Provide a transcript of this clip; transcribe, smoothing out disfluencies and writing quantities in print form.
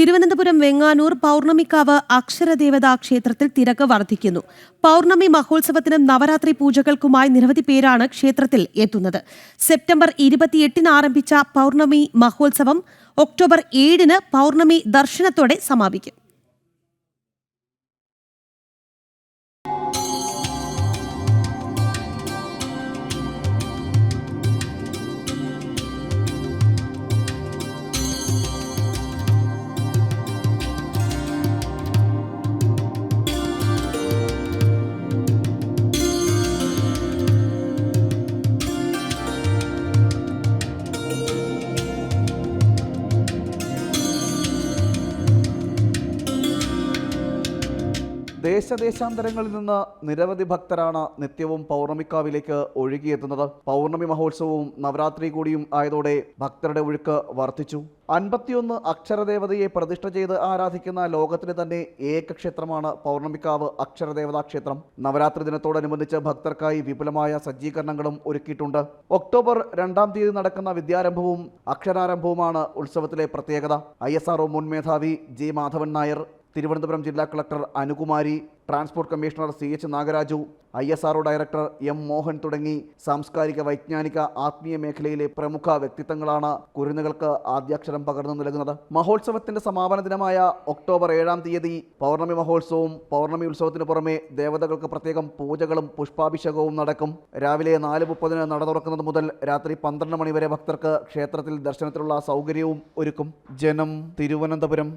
തിരുവനന്തപുരം വെങ്ങാനൂർ പൗർണമിക്കാവ് അക്ഷരദേവതാ ക്ഷേത്രത്തിൽ തിരക്ക് വർദ്ധിക്കുന്നു. പൗർണമി മഹോത്സവത്തിനും നവരാത്രി പൂജകൾക്കുമായി നിരവധി പേരാണ് ക്ഷേത്രത്തിൽ എത്തുന്നത്. സെപ്റ്റംബർ 28-ന് ആരംഭിച്ച പൗർണമി മഹോത്സവം ഒക്ടോബർ 7-ന് പൗർണമി ദർശനത്തോടെ സമാപിക്കും. ദേശദേശാന്തരങ്ങളിൽ നിന്ന് നിരവധി ഭക്തരാണ് നിത്യവും പൗർണമിക്കാവിലേക്ക് ഒഴുകിയെത്തുന്നത്. പൗർണമി മഹോത്സവവും നവരാത്രി കൂടിയും ആയതോടെ ഭക്തരുടെ ഒഴുക്ക് വർദ്ധിച്ചു. 51 അക്ഷരദേവതയെ പ്രതിഷ്ഠ ചെയ്ത് ആരാധിക്കുന്ന ലോകത്തിലെ തന്നെ ഏക ക്ഷേത്രമാണ് പൗർണമിക്കാവ് അക്ഷരദേവതാ ക്ഷേത്രം. നവരാത്രി ദിനത്തോടനുബന്ധിച്ച് ഭക്തർക്കായി വിപുലമായ സജ്ജീകരണങ്ങളും ഒരുക്കിയിട്ടുണ്ട്. ഒക്ടോബർ 2-ാം തീയതി നടക്കുന്ന വിദ്യാരംഭവും അക്ഷരാരംഭവുമാണ് ഉത്സവത്തിലെ പ്രത്യേകത. ISRO മുൻ മേധാവി ജി മാധവൻ നായർ, തിരുവനന്തപുരം ജില്ലാ collector Anukumari, transport commissioner CH Nagaraju, ISRO director M Mohan തുടങ്ങി സാംസ്കാരിക, വൈജ്ഞാനിക, ആത്മീയ മേഖലയിലെ പ്രമുഖ വ്യക്തിത്വങ്ങളാണ് കുരുന്നുകൾക്ക് ആദ്യാക്ഷരം പകർന്നു നൽകുന്നത്. മഹോത്സവത്തിന്റെ സമാപന ദിനമായ ഒക്ടോബർ 7-ാം തീയതി പൗർണമി മഹോത്സവവും പൗർണമി ഉത്സവത്തിന് പുറമെ ദേവതകൾക്ക് പ്രത്യേകം പൂജകളും പുഷ്പാഭിഷേകവും നടക്കും. രാവിലെ 4:30-ന് നട തുറക്കുന്നത് മുതൽ രാത്രി 12 മണി വരെ ഭക്തർക്ക് ക്ഷേത്രത്തിൽ ദർശനത്തിനുള്ള സൗകര്യവും ഒരുക്കും. ജനം, തിരുവനന്തപുരം.